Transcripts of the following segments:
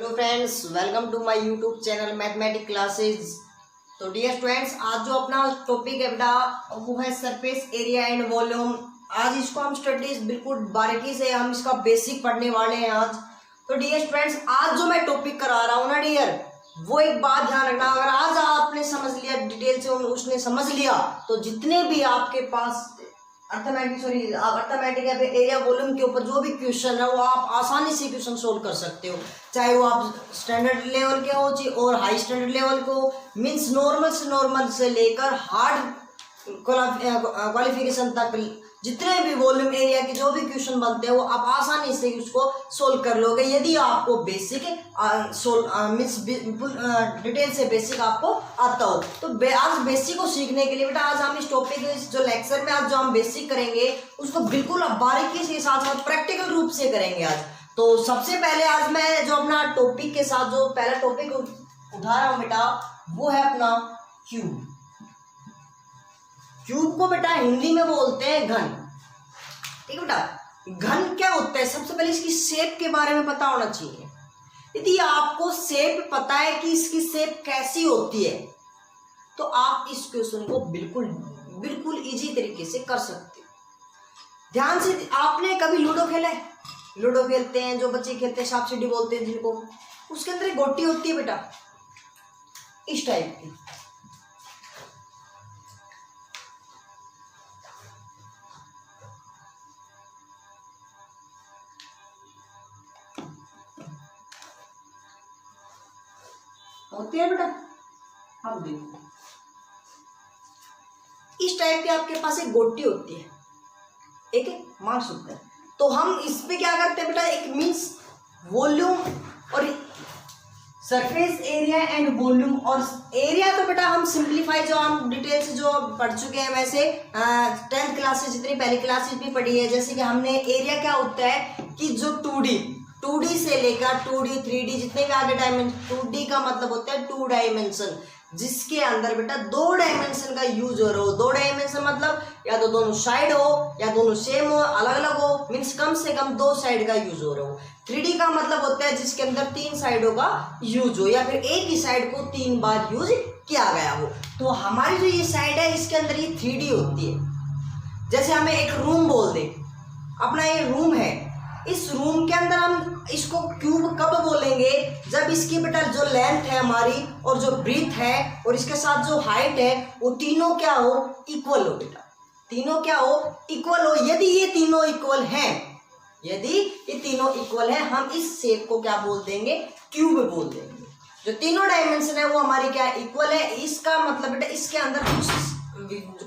Hello friends, welcome to my YouTube channel mathematics classes. तो dear students, आज जो अपना टॉपिक है बेटा वो है सरफेस एरिया एंड वॉल्यूम। आज इसको हम स्टडीज बिल्कुल बारीकी से हम इसका बेसिक पढ़ने वाले हैं आज। तो डियर स्टूडेंट्स, आज जो मैं टॉपिक करा रहा हूँ ना डियर, वो एक बात ध्यान रखना, अगर आज आपने समझ लिया डिटेल से, उसने समझ लिया, तो जितने भी आपके पास अर्थमेटिक या फिर एरिया वॉल्यूम के ऊपर जो भी क्वेश्चन है वो आप आसानी से क्वेश्चन सोल्व कर सकते हो, चाहे वो आप स्टैंडर्ड लेवल के हो और हाई स्टैंडर्ड लेवल को, मींस नॉर्मल से लेकर हार्ड क्वालिफिकेशन तक जितने भी वॉल्यूम एरिया के जो भी क्वेश्चन बनते हैं वो आप आसानी से उसको सोल्व कर लोगे, यदि आपको बेसिक मीन्स डिटेल से बेसिक आपको आता हो। तो आज बेसिक को सीखने के लिए बेटा आज हम इस टॉपिक जो लेक्चर में आज जो हम बेसिक करेंगे उसको बिल्कुल बारीकी से साथ साथ प्रैक्टिकल रूप से करेंगे आज। तो सबसे पहले आज मैं जो अपना टॉपिक के साथ जो पहला टॉपिक उठा रहा हूँ बेटा वो है अपना क्यूब। क्यूब को बेटा हिंदी में बोलते हैं घन। ठीक है बेटा, घन क्या होता है, सबसे पहले इसकी शेप के बारे में पता होना चाहिए। यदि आपको शेप पता है कि इसकी शेप कैसी होती है तो आप इस क्वेश्चन को बिल्कुल इजी तरीके से कर सकते हो। ध्यान से, आपने कभी लूडो खेला है? लूडो खेलते हैं जो बच्चे खेलते हैं, सांप सीढ़ी बोलते हैं जिनको, उसके अंदर एक गोटी होती है बेटा इस टाइप की। होती है बेटा, आप देखो इस टाइप की आपके पास एक गोटी होती है, एक मास होता है। तो हम इस पे क्या करते हैं बेटा, एक मीन्स वॉल्यूम और सरफेस एरिया एंड वॉल्यूम। और एरिया तो बेटा हम सिंप्लीफाई जो हम डिटेल से जो पढ़ चुके हैं, वैसे 10th क्लास से जितनी पहली क्लासेस भी पढ़ी है, जैसे कि हमने एरिया क्या होता है कि जो 2D से लेकर 2D 3D जितने भी आगे डायमेंशन, 2D का मतलब होता है 2 डायमेंशन, जिसके अंदर बेटा 2 डायमेंशन का यूज हो रहा हो। 2 डायमेंशन मतलब या तो दोनों साइड हो या दोनों सेम हो, अलग अलग हो, मीन्स कम से कम 2 साइड का यूज हो रहा हो। 3D का मतलब होता है जिसके अंदर 3 साइडों का यूज हो या फिर एक ही साइड को 3 बार यूज किया गया हो। तो हमारी जो ये साइड है इसके अंदर ये 3D होती है। जैसे हमें एक रूम बोल दे, अपना ये रूम है, इस रूम के अंदर हम इसको क्यूब कब बोलेंगे, जब इसकी बेटा जो लेंथ है हमारी और जो ब्रीथ है और इसके साथ जो हाइट है वो तीनों क्या हो, इक्वल हो बेटा। तीनों क्या हो, इक्वल हो। यदि ये तीनों इक्वल हैं, हम इस शेप को क्या बोल देंगे, क्यूब बोल देंगे। जो तीनों डायमेंशन है वो हमारी क्या इक्वल है। इसका मतलब बेटा इसके अंदर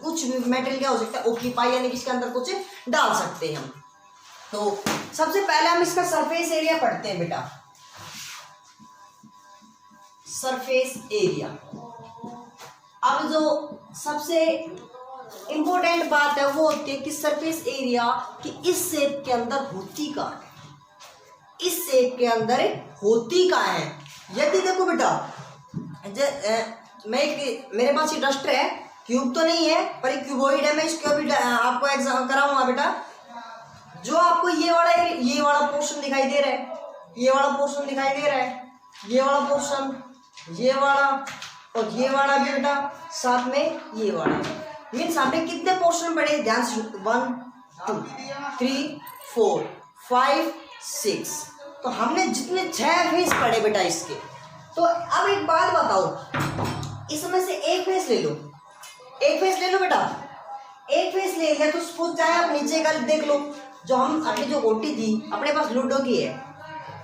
कुछ भी मेटेरियल क्या हो सकता है, ऑक्यूपाई, यानी कि इसके अंदर कुछ डाल सकते हैं हम। तो सबसे पहले हम इसका सरफेस एरिया पढ़ते हैं बेटा। सरफेस एरिया, अब जो सबसे इंपॉर्टेंट बात है वो होती है कि सरफेस एरिया कि इस शेप के अंदर होती कहाँ है, इस शेप के अंदर होती कहाँ है। यदि देखो बेटा, मेरे पास ये डस्टर है, क्यूब तो नहीं है पर एक क्यूबॉइड है, मैं इसको भी आपको एग्जाम कराऊंगा बेटा। जो आपको ये वाला पोर्शन दिखाई दे रहा है, ये वाला पोर्शन दिखाई दे रहा है, ये वाला पोर्शन, ये वाला और ये वाला भी बेटा, साथ में ये वाला, मीन्स हमने कितने पोर्शन पढ़े, ध्यान से 1 2 3 4 5 6, तो हमने जितने 6 फेस पढ़े बेटा इसके। तो अब एक बात बताओ, इसमें से एक फेस ले लो, बेटा, एक फेस ले लिया तो सपोज चाहे आप नीचे का देख लो, जो हम अपनी जो गोटी थी अपने पास लूडो की है,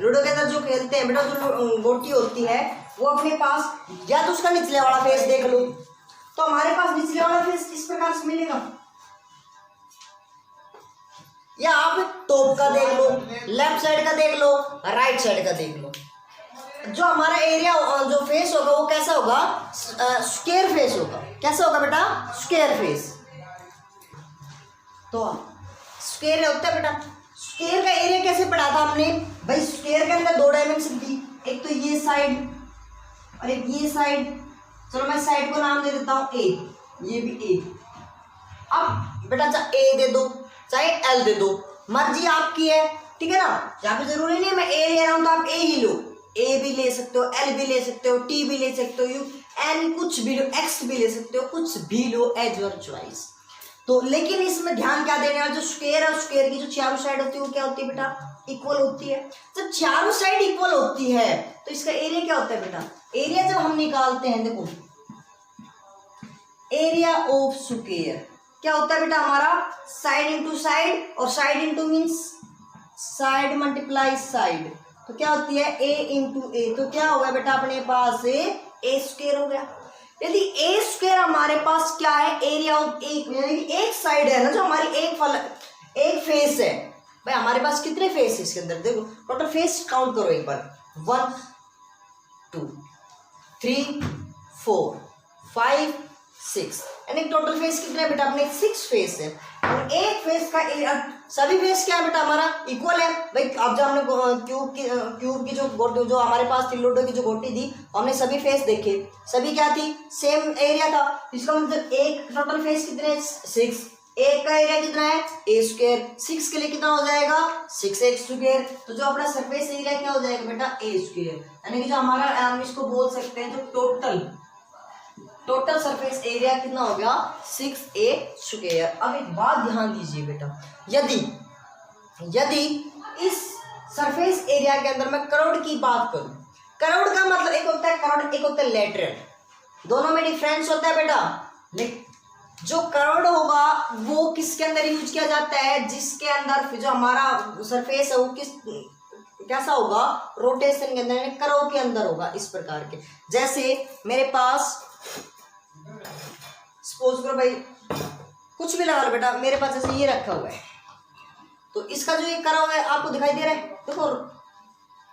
लूडो के अंदर जो खेलते हैं बेटा, जो गोटी होती है वो अपने पास, या तो उसका निचले वाला फेस देख लो, तो हमारे पास निचले वाला फेस इस प्रकार से मिलेगा, या आप टॉप का देख लो, लेफ्ट साइड का देख लो, राइट साइड का देख लो। जो हमारा एरिया जो फेस होगा वो कैसा होगा, स्क्वायर फेस होगा। कैसा होगा बेटा, स्क्वायर फेस। तो स्क्वायर होता है बेटा, स्क्वायर का एरिया कैसे पढ़ा था हमने भाई, स्क्वायर के अंदर 2 डायमेंशन थी, एक तो ये साइड और एक ये साइड। चलो मैं साइड को नाम दे देता हूँ ए, ये भी ए। अब बेटा चाहे ए दे दो चाहे एल दे दो, मर्जी आपकी है, ठीक है ना। यहाँ पे जरूरी नहीं है मैं ए ले रहा हूँ तो आप ए ही लो, ए भी ले सकते हो, एल भी ले सकते हो, टी भी ले सकते हो, यू एन कुछ भी लो, एक्स भी ले सकते हो, कुछ भी लो एज योर चॉइस। तो लेकिन इसमें ध्यान क्या देने वाला, जो स्क्वायर है स्क्वायर की जो चारों साइड होती है वो क्या होती है बेटा, इक्वल होती है। जब चारों साइड इक्वल होती है तो इसका एरिया क्या होता है बेटा, एरिया जब हम निकालते हैं देखो एरिया ऑफ स्क्वायर क्या होता है बेटा हमारा, साइड इंटू साइड, और side into means side multiply side, तो क्या होती है ए इंटू ए, तो क्या होगा बेटा अपने पास ए स्क्वायर हो गया। यदि ए स्क्वायर हमारे पास क्या है, एरिया ऑफ एक साइड है ना, जो हमारी एक फेस है। भाई हमारे पास कितने फेस है इसके अंदर, देखो टोटल फेस काउंट करो एक बार, 1 2 3 4 5 6, यानी टोटल फेस कितने बेटा अपने 6 फेस है। और एक फेस का सभी फेस क्या है बेटा हमारा इक्वल है। भाई अब जब हमने क्यूब की जो गोटी, जो हमारे पास थी लूडो की जो गोटी थी, हमने सभी फेस देखे, सभी क्या थी, सेम एरिया था। इसका मतलब एक टोटल फेस कितने 6, एक का एरिया कितना है ए स्क्वायर, 6 के लिए कितना हो जाएगा 6x स्क्वायर, तो जो अपना सरफेस एरिया क्या हो जाएगा बेटा ए स्क्वायर, यानी कि जो हमारा हम इसको बोल सकते हैं जो टोटल सरफेस एरिया कितना हो गया 6a स्क्वायर। अब एक बात ध्यान दीजिए बेटा, यदि इस सरफेस एरिया के अंदर मैं करोड़ की बात करूं, करोड़ का मतलब एक होता है करोड़, एक होता है लेटरल, दोनों में डिफरेंस होता है बेटा। जो करोड़ होगा वो किसके अंदर यूज किया जाता है, जिसके अंदर जो हमारा सरफेस है वो कैसा होगा, रोटेशन के अंदर, करोड़ के अंदर होगा। इस प्रकार के जैसे मेरे पास सपोज करो भाई कुछ भी लगा लो बेटा, मेरे पास जैसे ये रखा हुआ है, तो इसका जो ये करा हुआ है आपको दिखाई दे रहा है, देखो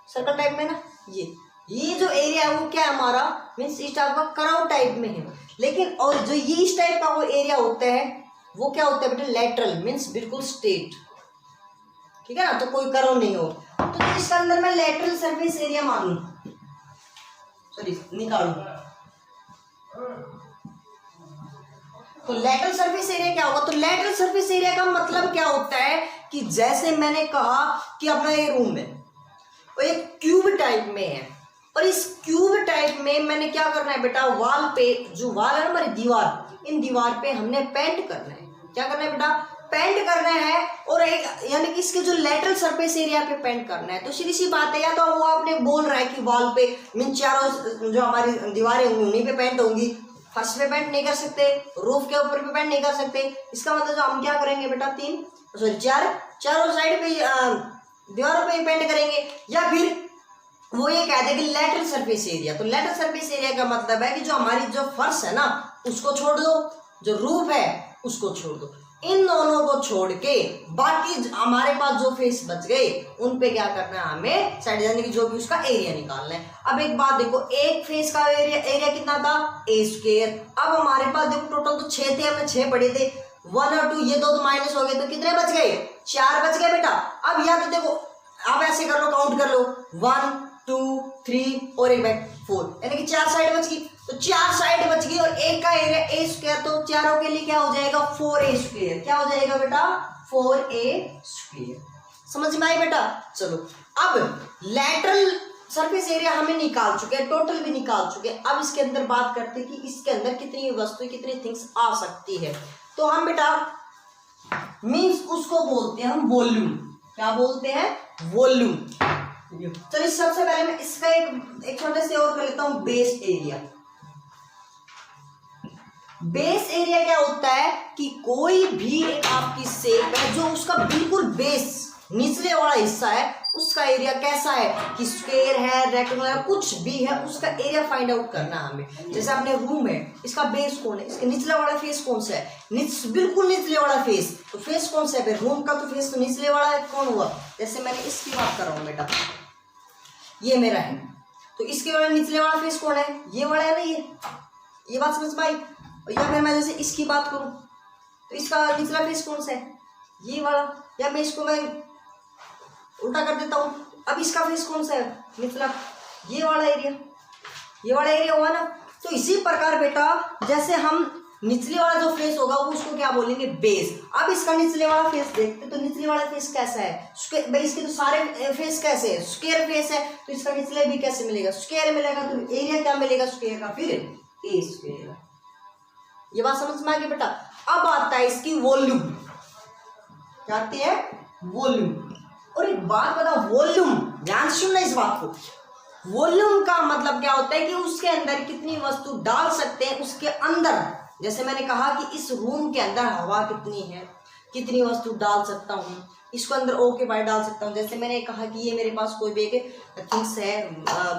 सर्कल टाइप में ना, ये जो एरिया है वो क्या है हमारा, मीन्स इस टाइप का कराउ टाइप में है। लेकिन और जो ये इस टाइप का वो एरिया होता है वो क्या होता है बेटा, लेटरल, मीन्स बिल्कुल स्ट्रेट, ठीक है ना, तो कोई करो नहीं हो। तो इसके अंदर मैं लेटरल सरफेस एरिया मानू, सॉरी निकालू, तो लेटरल सरफेस एरिया क्या होगा, तो लेटरल सरफेस एरिया का मतलब क्या होता है कि जैसे मैंने कहा कि अपना ये रूम है और एक क्यूब टाइप में है, और इस क्यूब टाइप में मैंने क्या करना है बेटा, वॉल पे जो वॉल है हमारी दीवार, इन दीवार पे हमने पेंट करना है, क्या करना है बेटा, पेंट करना है, और एक यानी कि इसके जो लेटरल सरफेस एरिया पे पेंट करना है। तो सीधी सी बात है, या तो वो आपने बोल रहा है कि वॉल पे मीन चारों जो हमारी दीवारें होंगी उन्हीं पे पेंट होंगी, फर्श पे पेंट नहीं कर सकते, रूफ के ऊपर पे पेंट नहीं कर सकते। इसका मतलब जो हम क्या करेंगे बेटा, चारों साइड पे दीवारों पे पेंट करेंगे, या फिर वो ये कहते हैं कि लेटरल सरफेस एरिया। तो लेटरल सरफेस एरिया का मतलब है कि जो हमारी जो फर्श है ना उसको छोड़ दो, जो रूफ है उसको छोड़ दो, इन दोनों को छोड़ के बाकी हमारे पास जो फेस बच गए उन पे क्या करना है, हमें साइड यानी कि जो भी उसका एरिया निकालना है। अब एक बात देखो, एक फेस का एरिया कितना था ए स्क्वायर, अब हमारे पास देखो टोटल तो 6 थे, हमने 6 पढ़े थे, 1 और 2 ये दो तो माइनस हो गए, तो कितने बच गए 4 बच गए बेटा। अब या तो देखो आप ऐसे कर लो, काउंट कर लो 1 2 3 और एक बैक 4, यानी कि 4 साइड बच गई, तो 4 साइड बच गई और एक का एरिया ए स्क्वायर, तो चारों के लिए क्या हो जाएगा 4a स्क्वायर, क्या हो जाएगा बेटा 4a स्क्वायर। समझ में आई बेटा। चलो अब लेटरल सरफेस एरिया हमें निकाल चुके हैं, टोटल भी निकाल चुके हैं। अब इसके अंदर बात करते हैं कि इसके अंदर कितनी वस्तु कितनी थिंग्स आ सकती है। तो हम बेटा मीन्स उसको बोलते हैं हम वॉल्यूम, क्या बोलते हैं वॉल्यूम। चलिए सबसे पहले मैं इसका एक छोटे से और कर लेता हूं, बेस एरिया। बेस एरिया क्या होता है कि कोई भी एक आपकी शेप है जो उसका बिल्कुल बेस निचले वाला हिस्सा है, उसका एरिया कैसा है कि स्क्वायर है, रेक्टेंगुलर है, कुछ भी है, उसका एरिया फाइंड आउट करना है हमें। जैसे अपने रूम है, इसका बेस कौन है, इसके निचले वाला फेस कौन सा है, बिल्कुल निचले वाला फेस, तो फेस कौन सा है, रूम का तो फेस तो निचले वाला है, कौन हुआ। जैसे मैंने इसकी बात कर रहा हूं बेटा, ये मेरा है, तो इसके वाला निचले वाला फेस कौन है, ये वाला है ना, ये बात समझ में आई। या फिर मैं जैसे इसकी बात करूं तो इसका निचला फेस कौन सा है, ये वाला, या मैं इसको मैं उल्टा कर देता हूं, अब इसका फेस कौन सा है निचला, ये वाला एरिया, ये वाला एरिया हुआ ना। तो इसी प्रकार बेटा जैसे हम निचले वाला जो फेस होगा वो उसको क्या बोलेंगे, बेस। अब इसका निचले वाला फेस देखते तो निचले वाला फेस कैसा है, भाई इसके तो सारे फेस कैसे है, स्क्वायर फेस है, तो इसका निचले भी कैसे मिलेगा, स्क्वायर मिलेगा। तो एरिया क्या मिलेगा स्क्वायर का, फिर ए स्क्वायर। ये बात समझ में आ गई बेटा। अब आता है इसकी वॉल्यूम, क्या आती है, वॉल्यूम। और एक बात बता, वॉल्यूम ध्यान से सुनना इस बात को, वॉल्यूम का मतलब क्या होता है कि उसके अंदर कितनी वस्तु डाल सकते हैं उसके अंदर। जैसे मैंने कहा कि इस रूम के अंदर हवा कितनी है, कितनी वस्तु डाल सकता हूँ, इसको अंदर ऑक्यूपाई डाल सकता हूँ। जैसे मैंने कहा कि ये मेरे पास कोई भी एक थिंग्स है,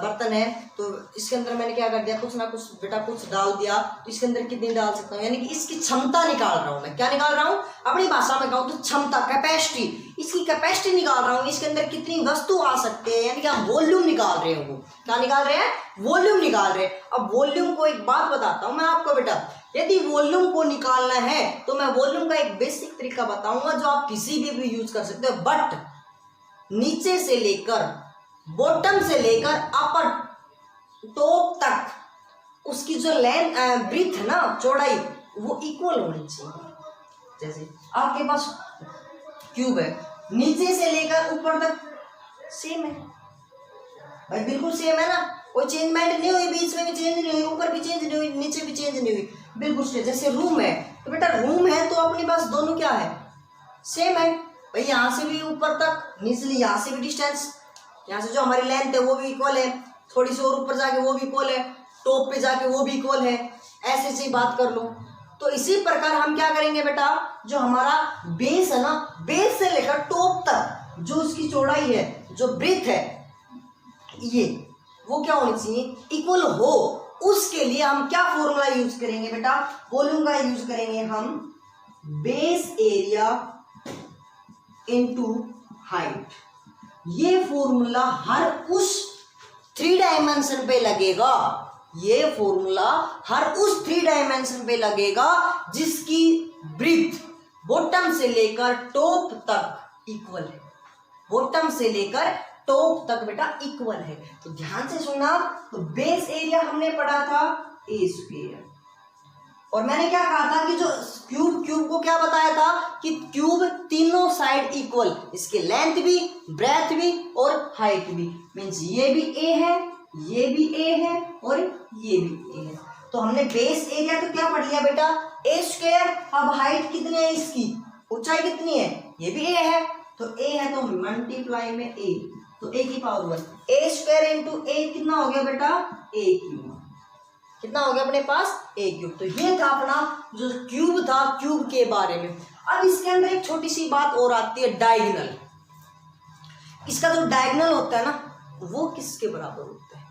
बर्तन है, तो इसके अंदर मैंने क्या कर दिया, कुछ ना कुछ बेटा कुछ डाल दिया, तो इसके अंदर कितनी डाल सकता हूँ, यानी कि इसकी क्षमता निकाल रहा हूँ मैं। क्या निकाल रहा हूँ, अपनी भाषा में कहूँ तो क्षमता, कैपेसिटी, इसकी कैपेसिटी निकाल रहा हूँ, इसके अंदर कितनी वस्तु आ सकते हैं, यानी कि हम वॉल्यूम निकाल रहे हैं। वो क्या निकाल रहे हैं, वॉल्यूम निकाल रहे हैं। अब वॉल्यूम को एक बात बताता हूँ मैं आपको बेटा, यदि वॉल्यूम को निकालना है तो मैं वॉल्यूम का एक बेसिक तरीका बताऊंगा जो आप किसी भी यूज कर सकते हो, बट नीचे से लेकर बॉटम से लेकर अपर टॉप तक उसकी जो लेंथ ब्रीथ है ना, चौड़ाई, वो इक्वल होनी चाहिए। जैसे आपके पास क्यूब है, नीचे से लेकर ऊपर तक सेम है भाई, बिल्कुल सेम है ना, कोई चेंजमेंट नहीं हुई, बीच में भी चेंज नहीं हुई, ऊपर भी चेंज नहीं हुई, नीचे भी चेंज नहीं हुई, बिल्कुल स्ट्रेट। जैसे रूम है तो बेटा रूम है तो अपने पास दोनों क्या है, सेम है भाई, यहाँ से भी ऊपर तक, निचली यहाँ से भी डिस्टेंस, यहाँ से जो हमारी लेंथ है वो भी इक्वल है, थोड़ी सी और ऊपर जाके वो भी इक्वल है, टॉप पे जाके वो भी इक्वल है, ऐसे से बात कर लो। तो इसी प्रकार हम क्या करेंगे बेटा, जो हमारा बेस है ना, बेस से लेकर टॉप तक जो उसकी चौड़ाई है, जो ब्रीथ है, ये वो क्या होनी चाहिए, इक्वल हो। उसके लिए हम क्या फॉर्मूला यूज करेंगे बेटा, वॉल्यूम का यूज करेंगे हम, बेस एरिया इनटू हाइट। ये फॉर्मूला हर उस 3 डायमेंशन पे लगेगा, ये फॉर्मूला हर उस 3 डायमेंशन पे लगेगा जिसकी ब्रीथ बॉटम से लेकर टॉप तक इक्वल है, बॉटम से लेकर टॉप तक बेटा इक्वल है। तो ध्यान से सुनना, तो बेस एरिया हमने पढ़ा था ए स्क्वायर, और मैंने क्या कहा था कि जो क्यूब को क्या बताया था कि क्यूब तीनों साइड इक्वल, इसकी लेंथ भी, ब्रेथ भी और हाइट भी, मींस ये भी ए है, ये भी ए है और ये भी ए है। तो हमने बेस एरिया तो क्या पढ़ लिया बेटा, ए स्क्वायर। अब हाइट कितनी है इसकी, ऊंचाई कितनी है, ये भी ए है, तो ए है तो मल्टीप्लाई में ए, तो ए की पावर 1, ए स्क्वायर इंटू ए कितना हो गया बेटा, ए क्यूब। कितना हो गया अपने पास, ए क्यूब। तो ये था अपना जो क्यूब था, क्यूब के बारे में। अब इसके अंदर एक छोटी सी बात और आती है, डायगोनल। इसका जो डायगोनल होता है ना, वो किसके बराबर होता है,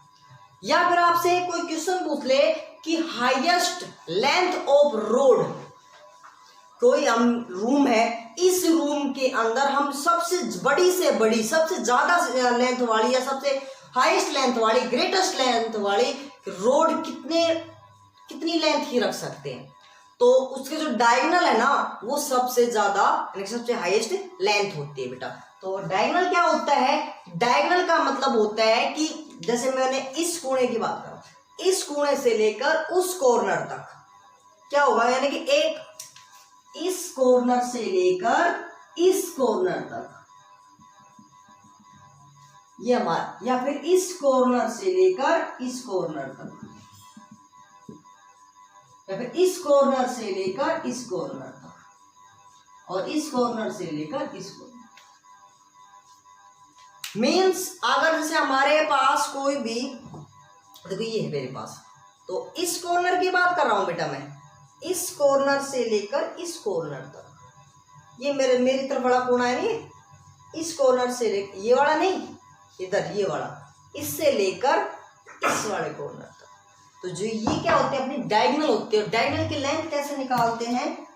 या फिर आपसे कोई क्वेश्चन पूछ ले कि हाईएस्ट लेंथ ऑफ रोड, कोई हम रूम है, इस रूम के अंदर हम सबसे बड़ी से बड़ी, सबसे ज्यादा लेंथ वाली या सबसे हाईएस्ट लेंथ वाली, ग्रेटेस्ट लेंथ वाली रोड कितनी लेंथ की रख सकते हैं। तो उसके जो डायगोनल है ना, वो सबसे ज्यादा यानी सबसे हाईएस्ट लेंथ होती है बेटा। तो डायगोनल क्या होता है, डायगोनल का मतलब होता है कि जैसे मैंने इस कोने की बात करा, इस कोने से लेकर उस कॉर्नर तक क्या होगा, यानी कि एक इस कॉर्नर से लेकर इस कॉर्नर तक, ये हमारा, या फिर इस कॉर्नर से लेकर इस कॉर्नर तक, या फिर इस कॉर्नर से लेकर इस कॉर्नर तक, और इस कॉर्नर से लेकर इस कॉर्नर। मीन्स अगर जैसे हमारे पास कोई भी, देखो ये है मेरे पास, तो इस कॉर्नर की बात कर रहा हूं बेटा मैं, इस कॉर्नर से लेकर इस कॉर्नर तक, ये मेरी तरफ बड़ा कोना है नहीं, इस कॉर्नर से लेकर, ये वाला नहीं, इधर ये वाला, इससे लेकर इस वाले कॉर्नर तक। तो जो ये क्या होते हैं, अपनी डायगोनल होते हैं। डायगोनल की लेंथ कैसे निकालते हैं,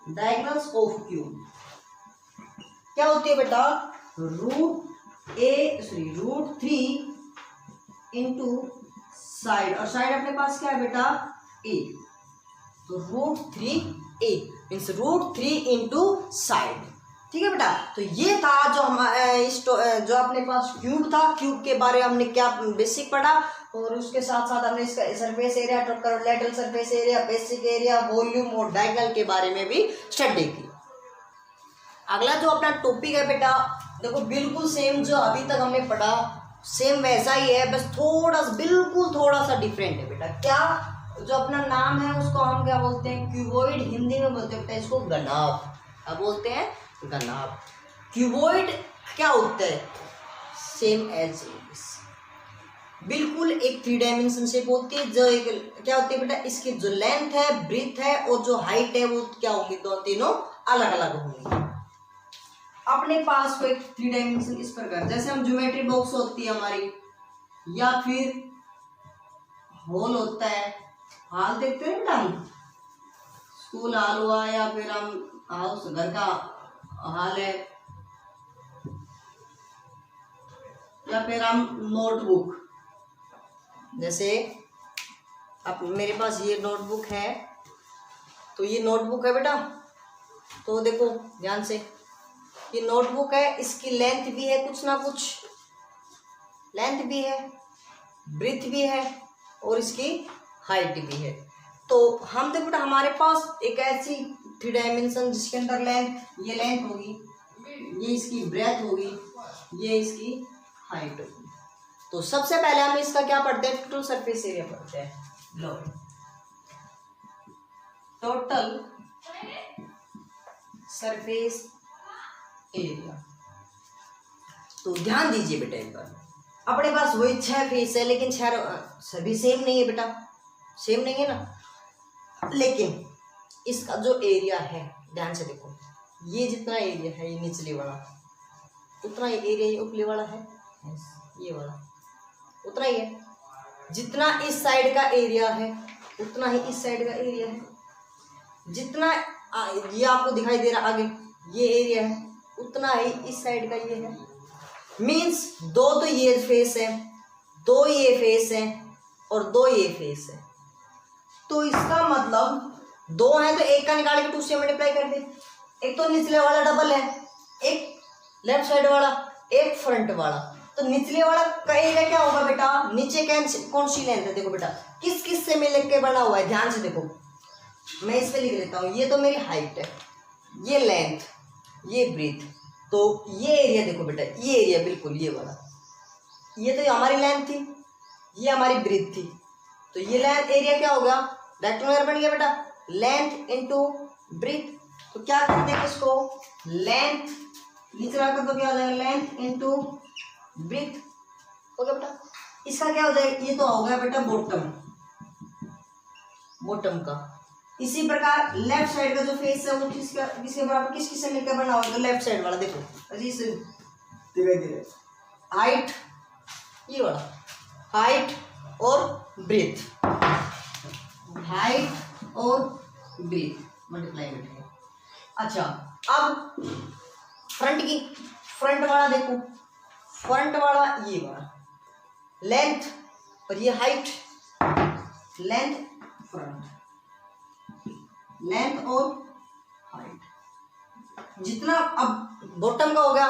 डायगोनल्स ऑफ क्यूब क्या होती है बेटा, √3 इंटू साइड, और साइड अपने पास क्या है बेटा, ए, तो √3a मीन्स √3 इंटू साइड। ठीक है बेटा। तो ये था जो जो अपने पास क्यूब था, क्यूब के बारे में हमने क्या बेसिक पढ़ा, और उसके साथ साथ हमने इसका surface area, lateral surface area, basic area, volume और डायगोनल के बारे में भी स्टडी की। अगला जो अपना टॉपिक है बेटा, देखो बिल्कुल सेम जो अभी तक हमने पढ़ा सेम वैसा ही है, बस बिल्कुल थोड़ा सा डिफरेंट है बेटा। क्या जो अपना नाम है उसको हम क्या बोलते हैं, क्यूबॉइड, हिंदी में बोलते हैं बेटा इसको घनाभ। क्या बोलते हैं, घनाभ। क्यूबॉइड क्या होता है, सेम एज बिल्कुल एक 3 डायमेंशन शेप होती है। जो एक क्या होती है बेटा, इसकी जो लेंथ है, ब्रीथ है और जो हाइट है वो क्या होंगी, तीनों अलग अलग होंगी। अपने पास को एक 3 डायमेंशन इस प्रकार, जैसे हम ज्योमेट्री बॉक्स होती है हमारी, या फिर हॉल होता है, हाल देखते हैं बेटा हम, स्कूल हाल हुआ, या फिर हम हाउस घर का हाल है, या फिर हम नोटबुक, जैसे अब मेरे पास ये नोटबुक है, तो ये नोटबुक है बेटा, तो देखो ध्यान से, ये नोटबुक है, इसकी लेंथ भी है, कुछ ना कुछ लेंथ भी है, ब्रीथ भी है और इसकी हाइट भी है। तो हम देखो बेटा हमारे पास एक ऐसी 3 डायमेंशन जिसके अंदर ये लेंथ होगी, ये इसकी ब्रेथ होगी, ये इसकी हाइट होगी। तो सबसे पहले हम इसका क्या पढ़ते हैं, टोटल सरफेस एरिया पढ़ते हैं। लो, टोटल सरफेस एरिया। तो ध्यान दीजिए बेटा एक बार, अपने पास वही 6 फेस है, लेकिन 6 सभी सेम नहीं है बेटा, सेम नहीं है ना, लेकिन इसका जो एरिया है ध्यान से देखो, ये जितना एरिया है ये निचले वाला, उतना ही एरिया ये ऊपरी वाला है, ये वाला उतना ही है। जितना इस साइड का एरिया है उतना ही इस साइड का एरिया है, जितना ये आपको दिखाई दे रहा आगे ये एरिया है उतना ही इस साइड का ये है। मीन्स 2 तो ये फेस है, 2 ये फेस है और 2 ये फेस है। तो इसका मतलब 2 है तो एक का निकाल के 2 से मल्टीप्लाई कर दे। एक तो निचले वाला डबल है, एक लेफ्ट साइड वाला, एक फ्रंट वाला। तो निचले वाला का एरिया क्या होगा बेटा, नीचे कौन सी लेंथ है, देखो बेटा किस किस से मिल के बना हुआ है, ध्यान से देखो, मैं इस पे लिख लेता हूँ। ये तो मेरी हाइट है, ये लेंथ, ये ब्रीथ, तो ये एरिया देखो बेटा, ये एरिया बिल्कुल ये वाला, ये तो हमारी लेंथ थी, ये हमारी ब्रीथ थी, तो ये लेंथ एरिया क्या होगा, रेक्टेंगुलर बन गया बेटा, लेंथ इनटू ब्रीथ। तो क्या करते हैं इसको, लेंथ निचला कर तो क्या हो जाएगा, लेंथ इनटू ब्रीथ हो गया बेटा। इसका क्या हो जाएगा, ये तो हो गया बेटा बॉटम का। इसी प्रकार लेफ्ट साइड का जो फेस है वो किसके बराबर, किस से मिलकर बना होगा, तो लेफ्ट साइड वाला देखो, धीरे धीरे हाइट, ये वाला हाइट और ब्रीथ, हाइट और ब्रीथ मल्टीप्लाई बैठेगा। अच्छा अब फ्रंट वाला देखो, फ्रंट वाला ये वाला, लेंथ और ये हाइट, लेंथ फ्रंट, लेंथ और हाइट। जितना अब बॉटम का हो गया,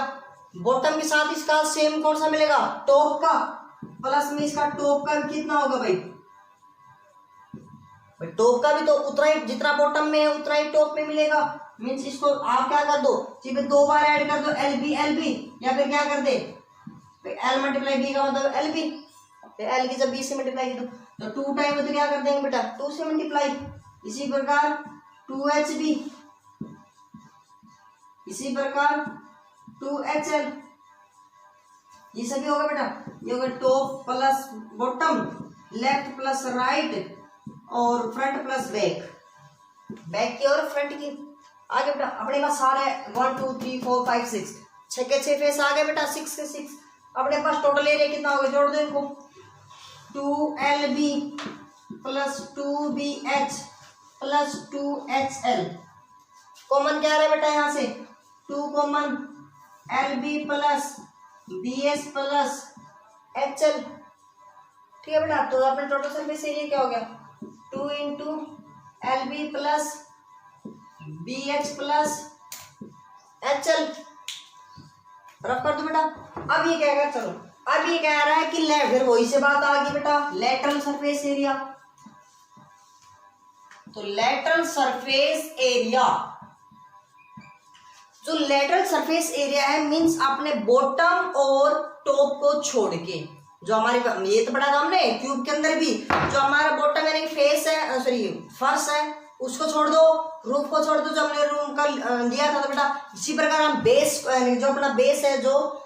बॉटम के साथ इसका सेम कौन सा मिलेगा, टॉप का, प्लस में इसका टॉप का कितना होगा भाई, टॉप का भी तो उतना ही, जितना बॉटम में है उतना ही टॉप में मिलेगा। मीन्स इसको आप क्या कर दो, सिर्फ 2 बार ऐड कर दो, एल बी, या फिर क्या कर दे, एल मल्टीप्लाई बी का मतलब एल बी, एल की जब बी से मल्टीप्लाई की तो 2 टाइम तो क्या कर देंगे बेटा, 2 से मल्टीप्लाई। इसी प्रकार 2HB, इसी प्रकार 2HL, ये सभी होगा बेटा, ये होगा top plus bottom, left plus right और फ्रंट प्लस बैक, बैक की और फ्रंट की। आगे बेटा अपने पास सारे 1 2 3 4 5 6 6 के 6 फेस आ गए बेटा, 6 के 6। अपने पास टोटल एरिया कितना होगा, जोड़ दो इनको, 2LB plus 2BH plus 2HL। Common क्या आ रहा है बेटा यहाँ से, 2 common, LB plus BS plus HL। ठीक है बेटा, तो अपने टोटल सरफेस एरिया क्या हो गया, 2 into LB plus BH plus H L rough कर दो बेटा। अब ये क्या चलो, अब ये कह रहा है कि फिर वही से बात आ गई बेटा, लेटरल सरफेस एरिया। तो लेटरल सरफेस एरिया, जो लेटरल सरफेस एरिया है मींस आपने बॉटम और टॉप को छोड़ के, जो हमारे ये तो पढ़ा था हमने क्यूब के अंदर भी, जो हमारा बॉटम यानी फेस है, सॉरी फर्श है, उसको छोड़ दो, रूफ को छोड़ दो, जो हमने रूम का लिया था बेटा। इसी प्रकार हम बेस, जो अपना बेस है, जो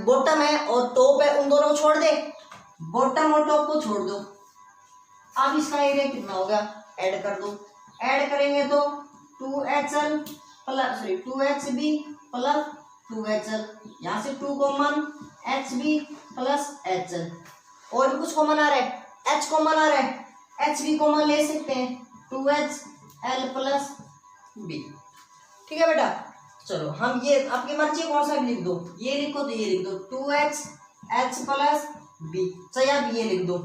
बॉटम है और टॉप है, उन दोनों को छोड़ दे, बॉटम और टॉप को छोड़ दो। अब इसका एरिया कितना होगा, ऐड कर दो। ऐड करेंगे तो 2HL plus 2HB plus 2HL, यहाँ से 2 कॉमन, HB प्लस HL, और कुछ कॉमन आ रहा है, H कॉमन आ रहा है, HB कॉमन ले सकते हैं, 2HL प्लस B। ठीक है बेटा, चलो हम ये आपकी मर्जी कौन सा भी लिख दो, ये लिखो तो ये लिख दो 2H प्लस B, चाहे आप ये लिख दो।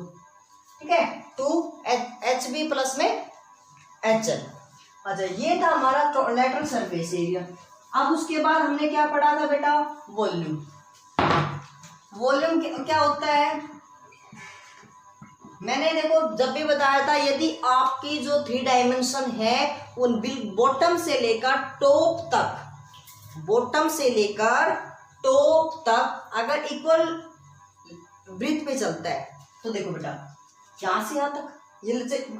ठीक है, 2HB प्लस में HL। अच्छा, ये था हमारा लेटरल सरफेस एरिया। अब उसके बाद हमने क्या पढ़ा था बेटा, वॉल्यूम। वॉल्यूम क्या होता है, मैंने देखो जब भी बताया था, यदि आपकी जो 3 डायमेंशन है उन बॉटम से लेकर टॉप तक, बॉटम से लेकर टॉप तक अगर इक्वल ब्रीथ पे चलता है, तो देखो बेटा यहाँ से यहाँ तक, ये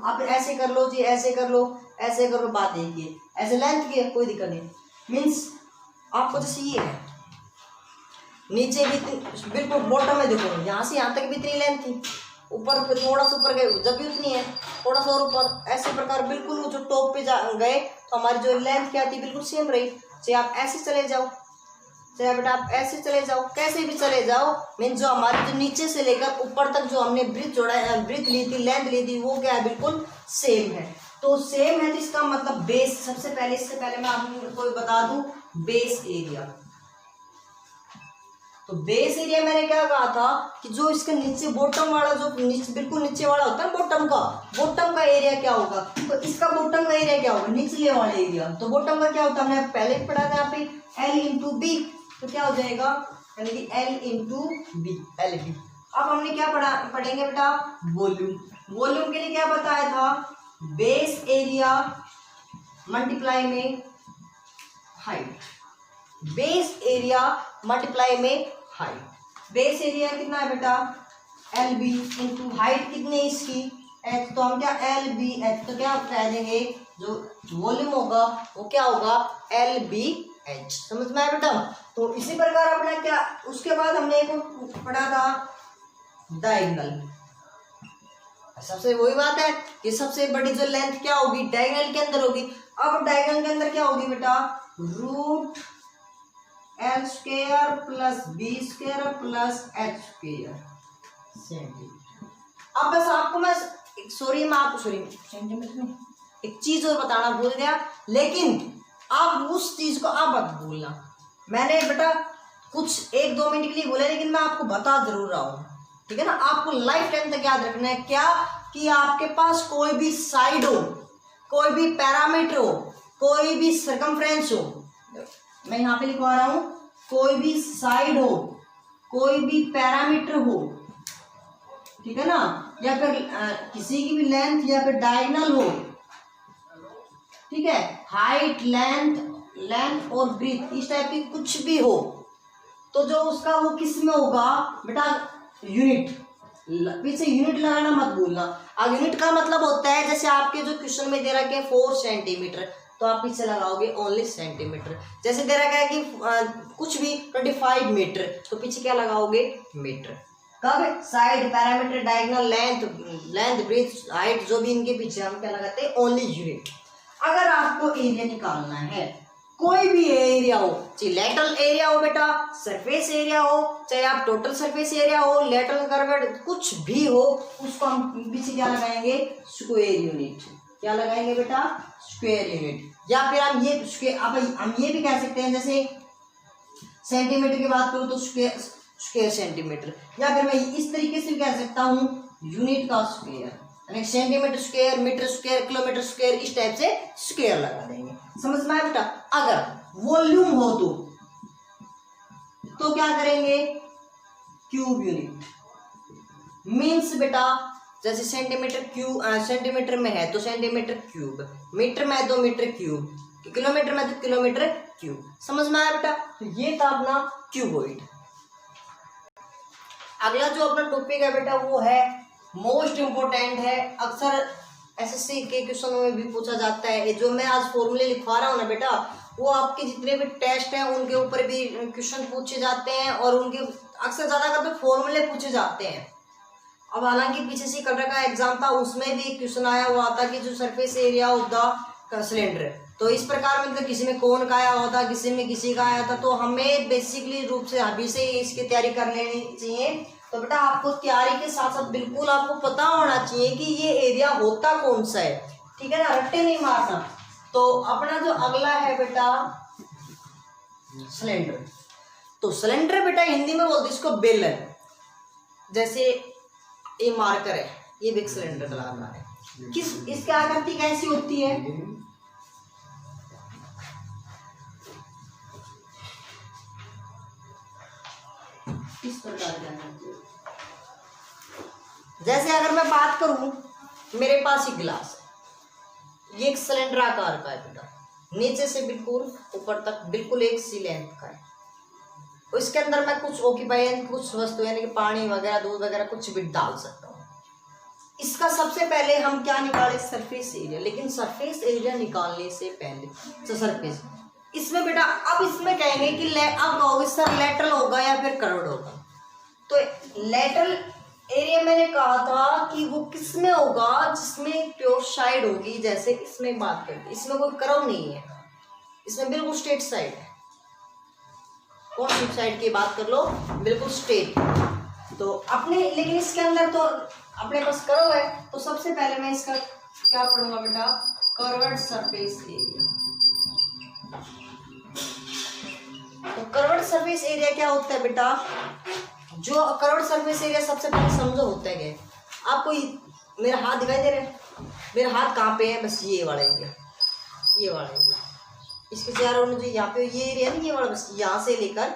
आप ऐसे कर लो जी, ऐसे कर लो, ऐसे कर लो, बात एक ही, ऐसे लेंथ की है, कोई दिक्कत नहीं। मीन्स आपको जैसे ये है, नीचे भी बिल्कुल बॉटम में देखो, यहाँ से यहाँ तक भी इतनी लेंथ थी, ऊपर फिर थोड़ा सा ऊपर गए जब भी उतनी है, थोड़ा सा और ऊपर, ऐसे प्रकार बिल्कुल जो टॉप पे गए तो हमारी जो लेंथ क्या थी बिल्कुल सेम रही। चाहे आप ऐसे चले जाओ, चाहे बेटा आप ऐसे चले जाओ, कैसे भी चले जाओ, मीन्स जो हमारी जो नीचे से लेकर ऊपर तक जो हमने ब्रीथ जोड़ा, ब्रीथ ली थी, लेंथ ली थी, वो क्या है, बिल्कुल सेम है। तो सेम है तो इसका मतलब बेस, सबसे पहले इससे पहले मैं आपको बता दूं बेस एरिया। तो बेस एरिया मैंने क्या कहा था कि जो इसके नीचे बॉटम वाला, जो नीचे बिल्कुल नीचे वाला होता है बॉटम का एरिया क्या होगा, तो इसका बॉटम का एरिया क्या होगा, निचले वाले एरिया। तो बॉटम का क्या होता है, हमने पहले पढ़ा था यहाँ पे L इंटू बी, तो क्या हो जाएगा, यानी कि L इंटू बी, LB। अब हमने क्या पढ़ेंगे बेटा, वॉल्यूम। वॉल्यूम के लिए क्या बताया था, बेस एरिया मल्टीप्लाई में हाइट, बेस एरिया मल्टीप्लाई में हाइट। बेस एरिया कितना है बेटा, LB इंटू हाइट कितनी है इसकी, H, तो हम क्या LBH, तो क्या कह देंगे, जो वॉल्यूम होगा वो क्या होगा, LBH। समझ में आया बेटा। तो इसी प्रकार अपना क्या, उसके बाद हमने एक पढ़ा था डायगोनल। सबसे वही बात है कि सबसे बड़ी जो लेंथ क्या होगी, डायगोनल के अंदर होगी। अब डायगोनल के अंदर क्या होगी बेटा, root L square plus B square plus H square centimetre. अब बस आपको मैं सेंटीमीटर में एक चीज और बताना भूल गया, लेकिन आप उस चीज को आप मत भूलना। मैंने बेटा कुछ 1-2 मिनट के लिए बोला, लेकिन मैं आपको बता जरूर रहा हूँ, ठीक है ना। आपको लाइफ टाइम तक याद रखना है क्या, कि आपके पास कोई भी साइड हो, कोई भी पैरामीटर हो, कोई भी सर्कमफ्रेंस हो, मैं यहाँ पे लिखवा रहा हूँ, कोई भी साइड हो, कोई भी पैरामीटर हो, ठीक है ना, या फिर किसी की भी लेंथ या फिर डायगोनल हो, ठीक है, हाइट, लेंथ और ब्रीथ, इस टाइप की कुछ भी हो, तो जो उसका वो किस में होगा बेटा, यूनिट। पीछे यूनिट लगाना मत भूलना। अब यूनिट का मतलब होता है, जैसे आपके जो क्वेश्चन में दे रखा है 4 सेंटीमीटर, तो आप पीछे लगाओगे ओनली सेंटीमीटर। जैसे दे रखा है कि कुछ भी 25 मीटर, तो पीछे क्या लगाओगे, मीटर। कब, side, parameter, diagonal, length, breadth, height, जो भी इनके पीछे हम क्या लगाते हैं, ओनली यूनिट। अगर आपको एरिया निकालना है, कोई भी एरिया हो, चाहे लेटरल एरिया हो बेटा, सरफेस एरिया हो, चाहे आप टोटल सरफेस एरिया हो, लेटरल कर्वेड कुछ भी हो, उसको हम पीछे क्या लगाएंगे, स्क्वायर यूनिट। क्या लगाएंगे बेटा, स्क्वायर यूनिट। या फिर हम ये स्क्वायर, हम ये भी कह सकते हैं, जैसे सेंटीमीटर की बात करूँ तो स्क्वायर सेंटीमीटर, या फिर मैं इस तरीके से भी कह सकता हूँ यूनिट का स्क्वायर, यानी centimetre square, metre square, kilometre square, इस टाइप से स्क्वायर लगा देंगे। समझ में आया बेटा। अगर वॉल्यूम हो तो क्या करेंगे, क्यूब यूनिट। मीन्स बेटा जैसे सेंटीमीटर में है तो सेंटीमीटर क्यूब, मीटर में है तो मीटर क्यूब, किलोमीटर में तो किलोमीटर क्यूब। समझ में आया बेटा? तो ये था अपना क्यूबॉइड। अगला जो अपना टॉपिक है बेटा वो है मोस्ट इंपोर्टेंट है, अक्सर एसएससी के क्वेश्चनों में भी पूछा जाता है। जो मैं आज फॉर्मूले लिखवा रहा हूँ ना बेटा, वो आपके जितने भी टेस्ट हैं उनके ऊपर भी क्वेश्चन पूछे जाते हैं और उनके अक्सर ज्यादा करके फॉर्मूले पूछे जाते हैं। अब हालांकि पीछे से कल का एग्जाम था, उसमें भी एक क्वेश्चन आया हुआ था कि जो surface area of the cylinder, तो इस प्रकार मतलब किसी में कौन का आया होता, किसी में किसी का आया था। तो हमें बेसिकली रूप से अभी से इसकी तैयारी कर लेनी चाहिए। तो बेटा आपको तैयारी के साथ साथ बिल्कुल आपको पता होना चाहिए कि ये एरिया होता कौन सा है, ठीक है ना, रट्टे नहीं मारना। तो अपना जो अगला है बेटा सिलेंडर। तो सिलेंडर बेटा हिंदी में बोलते इसको बेलन। जैसे ये मार्कर है, ये बिग सिलेंडर चला रहा है, किस इसकी आकृति कैसी होती है, किस प्रकार की। जैसे अगर मैं बात करूं, मेरे पास एक गिलास है, ये एक सिलेंडर आकार का है बेटा, नीचे से बिल्कुल ऊपर तक बिल्कुल एक सी लेंथ का है। इसके अंदर मैं कुछ ऑक्यूपाई कुछ वस्तु यानी कि पानी वगैरह दूध वगैरह कुछ भी डाल सकता हूँ। इसका सबसे पहले हम क्या निकाले, सरफेस एरिया। लेकिन सरफेस एरिया निकालने से पहले तो सरफेस इसमें बेटा, अब इसमें कहेंगे कि अब कहोगे सर लेटरल होगा या फिर कर्व्ड होगा। तो लेटरल एरिया मैंने कहा था कि वो किस में होगा, जिसमें प्योर साइड होगी। जैसे इसमें बात करते, इसमें कोई कर्व नहीं है, इसमें बिल्कुल स्ट्रेट साइड है। कौन सी साइड की बात कर लो, बिल्कुल स्ट्रेट। तो अपने लेकिन इसके अंदर तो अपने पास कर्व है, तो सबसे पहले मैं इसका क्या पढ़ूंगा बेटा, कर्व्ड सरफेस एरिया। तो कर्व्ड सरफेस एरिया क्या होता है बेटा, जो कर्व्ड सरफेस एरिया सबसे पहले समझो होता है क्या। आपको मेरा हाथ दिखाई दे रहा है, मेरा हाथ कहाँ पे है, बस ये वाला एरिया, ये वाला एरिया। इसके चारों में जो यहाँ पे ये एरिया नहीं, ये वाला बस यहाँ से लेकर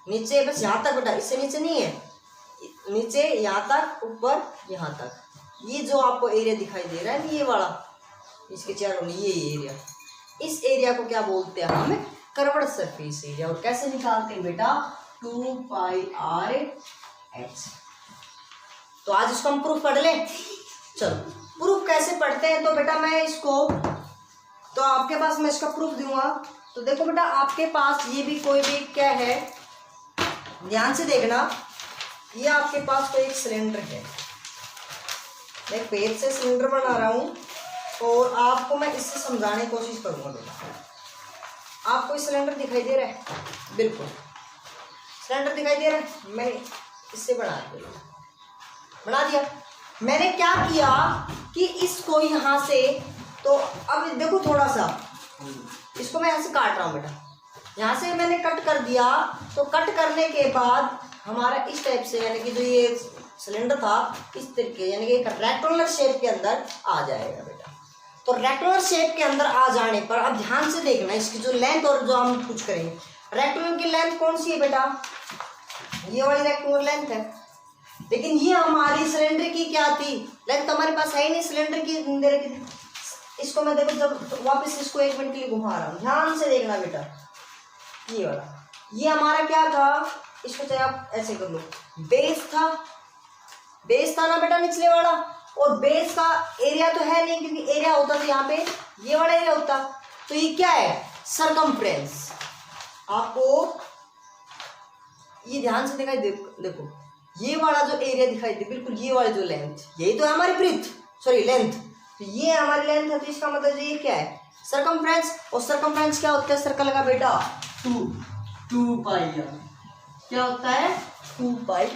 नीचे बस यहाँ तक बेटा, इससे नीचे नहीं है, नीचे यहाँ तक, ऊपर यहाँ तक। ये जो आपको एरिया दिखाई दे रहा है ये वाला, इसके चारों में ये एरिया, इस एरिया को क्या बोलते हैं हम, कर्व्ड सरफेस एरिया। और कैसे निकालते हैं बेटा, 2πr/h। तो आज इसको हम प्रूफ पढ़ ले। चलो प्रूफ कैसे पढ़ते हैं, तो बेटा मैं इसको तो आपके पास मैं इसका प्रूफ दूंगा। तो देखो बेटा आपके पास ये भी कोई भी क्या है, ध्यान से देखना, ये आपके पास कोई एक सिलेंडर है। मैं पेज से सिलेंडर बना रहा हूँ और आपको मैं इससे समझाने की कोशिश करूंगा बेटा। आपको इस सिलेंडर दिखाई दे रहा है, बिल्कुल सिलेंडर दिखाई दे रहा है, मैंने इससे बना दिया। मैंने क्या किया कि इसको यहाँ से, तो अब देखो थोड़ा सा इसको मैं यहाँ से काट रहा हूँ बेटा, यहाँ से मैंने कट कर दिया। तो कट करने के बाद हमारा इस टाइप से यानी कि जो ये सिलेंडर था इस तरीके यानी कि एक रेक्टेंगुलर शेप के अंदर आ जाएगा बेटा। तो रेक्टेंगुलर शेप के अंदर आ जाने पर अब ध्यान से देखना इसकी जो लेंथ और जो हम कुछ करेंगे। रेक्टेंगुलर की लेंथ कौन सी है बेटा, ये वाली रेक्टेंगुलर लेंथ है। लेकिन ये हमारी सिलेंडर की क्या थी, लेंथ हमारे पास है ही नहीं सिलेंडर की। इसको मैं देखो जब वापस इसको 1 मिनट के लिए घुमा रहा हूँ, ध्यान से देखना बेटा। ये वाला ये हमारा क्या था, इसको चाहे आप ऐसे कर लो, बेस था ना बेटा निचले वाला, और बेस का एरिया तो है नहीं क्योंकि एरिया होता तो यहाँ पे ये वाला एरिया होता। तो ये क्या है, सरकमफ्रेंस। आपको ये ध्यान से दिखाई देखो ये वाला जो एरिया दिखाई दे, बिल्कुल ये वाली जो लेंथ, यही तो है हमारी लेंथ। तो ये हमारी लेंथ है, तो इसका मतलब ये क्या है, सरकमफ्रेंस। और सरकमफ्रेंस क्या होता है, सर्कल का बेटा 2πr क्या होता है, 2πr।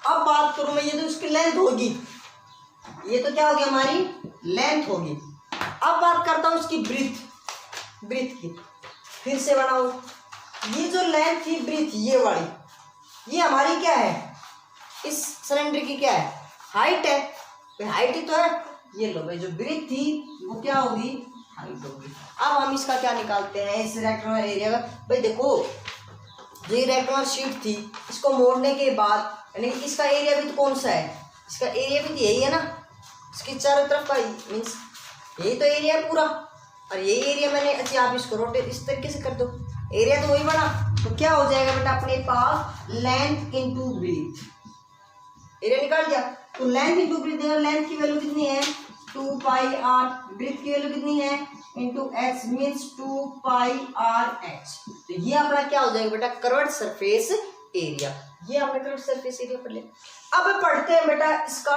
अब बात करूं मैं, ये तो इसकी लेंथ होगी, ये तो क्या होगी हमारी लेंथ होगी। अब बात करता हूं इसकी ब्रीथ की, फिर से बनाओ। ये जो लेंथ थी ब्रीथ ये वाली, ये हमारी क्या है, इस सिलेंडर की क्या है, हाइट है। हाइट ही तो है। ये लो भाई जो ब्रीथ थी वो क्या होगी हाइट होगी। अब हम इसका क्या निकालते हैं इस रेक्टेंगुलर एरिया का। भाई देखो जो ये रेक्टेंगुलर शीट थी इसको मोड़ने के बाद यानी इसका एरिया भी तो कौन सा है, इसका एरिया भी तो यही है ना, इसके चारों तरफ का मीन्स यही तो एरिया है पूरा। और यही एरिया मैंने अच्छा आप इसको रोटेट इस तरीके से कर दो, एरिया तो वही बना। तो क्या हो जाएगा बेटा अपने पास लेंथ इनटू ब्रीथ, एरिया निकाल दिया। तो लेंथ इनटू ब्रीथ, लेंथ की वैल्यू कितनी है 2 पाई आर, ब्रीथ की वैल्यू कितनी है into H means 2 pi R H. तो ये अपना क्या हो जाएगा बेटा कर्व्ड सरफेस एरिया। ये हमने कर्व्ड सरफेस एरिया पढ़ लिया। अब पढ़ते हैं बेटा इसका,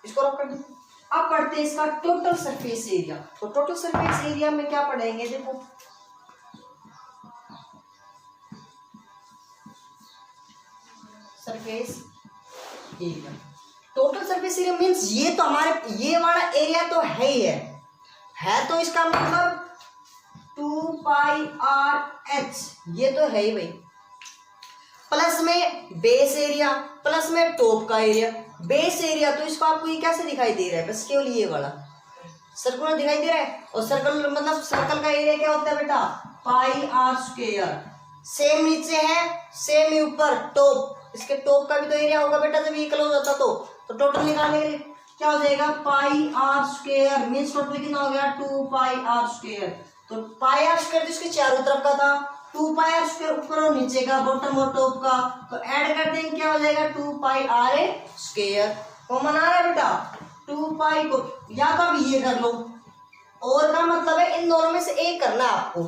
इसको रख कर दो। अब पढ़ते हैं इसका टोटल सरफेस एरिया। तो टोटल सरफेस एरिया में क्या पढ़ेंगे देखो, surface area, total surface area means ये तो हमारे ये वाला एरिया तो है ही है तो इसका मतलब 2 पाई आर एच ये तो है ही भाई, प्लस में बेस एरिया प्लस में टॉप का एरिया। बेस एरिया तो इसको आपको ये कैसे दिखाई दे रहा है, बस केवल ये वाला सर्कुलर दिखाई दे रहा है। और सर्कल मतलब सर्कल का एरिया क्या होता है बेटा पाई आर स्क्वायर। सेम नीचे है सेम ही ऊपर टॉप, इसके टॉप का भी तो एरिया होगा बेटा जब ये क्लोज होता तो टोटल निकालने के लिए क्या हो जाएगा पाई आर स्क्वायर मीन्स टोटल कितना हो गया 2 पाई आर स्क्वायर। तो पाई आर स्क्वायर तो इसके चारों तरफ का था, 2 पाई आर स्क्वायर ऊपर और नीचे का बॉटम और टॉप का, तो ऐड कर देंगे क्या हो जाएगा 2 पाई आर स्क्वायर। कॉमन आ रहा है बेटा 2 पाई को, या तो अब ये कर लो और का मतलब है इन दोनों में से एक करना है आपको।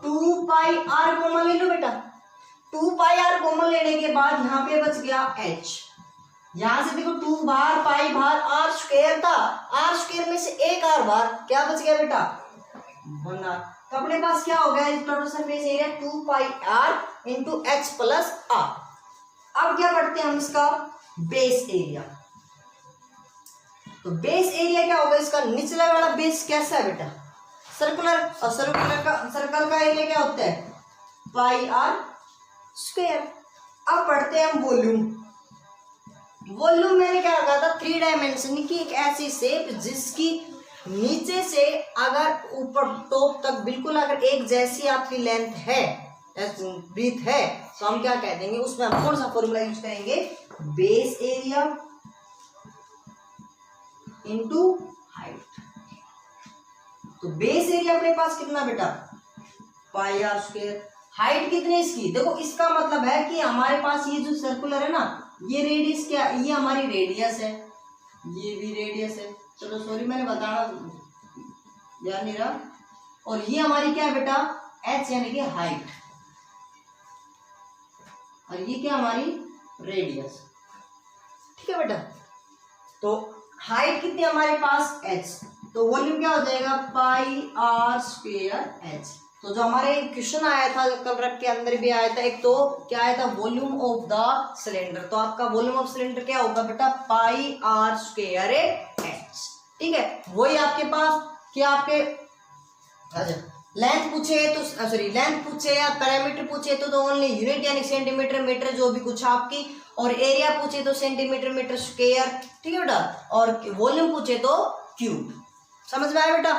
2 पाई आर कॉमन ले लो बेटा, 2 पाई आर कॉमन लेने के बाद यहाँ पे बच गया h, यहां से देखो 2 बाहर पाई बाहर आर स्क्वायर था, आर स्क्वायर में से एक आर बाहर क्या बच गया बेटा 1 आर। तो अपने पास क्या हो गया total surface area 2 pi R into H plus R. अब क्या पढ़ते हैं हम इसका बेस एरिया। तो बेस एरिया क्या होगा इसका, निचला वाला बेस कैसा है बेटा सर्कुलर, और सर्कल का एरिया क्या होता है पाई आर स्क्वायर। अब पढ़ते हैं हम वॉल्यूम। वॉल्यूम मैंने क्या कहा था 3 डायमेंशन की एक ऐसी शेप जिसकी नीचे से अगर ऊपर टॉप तक बिल्कुल अगर एक जैसी आपकी लेंथ है ब्रीथ है तो हम क्या कह देंगे, उसमें हम कौन सा फॉर्मूला यूज करेंगे बेस एरिया इनटू हाइट। तो बेस एरिया अपने पास कितना बेटा पाई आर स्क्वायर, हाइट कितनी इसकी देखो, इसका मतलब है कि हमारे पास ये जो सर्कुलर है ना ये रेडियस क्या, ये हमारी रेडियस है, ये भी रेडियस है, चलो सॉरी मैंने बताना ध्यान नहीं रहा। और ये हमारी क्या है बेटा h यानी कि हाइट, और ये क्या हमारी रेडियस, ठीक है बेटा। तो हाइट कितनी हमारे पास h, तो वॉल्यूम क्या हो जाएगा पाई आर स्क्वायर h। तो जो हमारे क्वेश्चन आया था कल रख के अंदर भी आया था, एक तो क्या आया था वॉल्यूम ऑफ द सिलेंडर, तो आपका वॉल्यूम ऑफ सिलेंडर क्या होगा बेटा पाई आर स्क्वायर एच, ठीक है। वही आपके पास क्या आपके लेंथ पूछे तो सॉरी लेंथ पूछे या पैरामीटर पूछे तो ओनली यूनिट यानी सेंटीमीटर मीटर जो भी कुछ आपकी, और एरिया पूछे तो सेंटीमीटर मीटर स्क्वायर, ठीक है बेटा, और वॉल्यूम पूछे तो क्यूब। समझ में आया बेटा।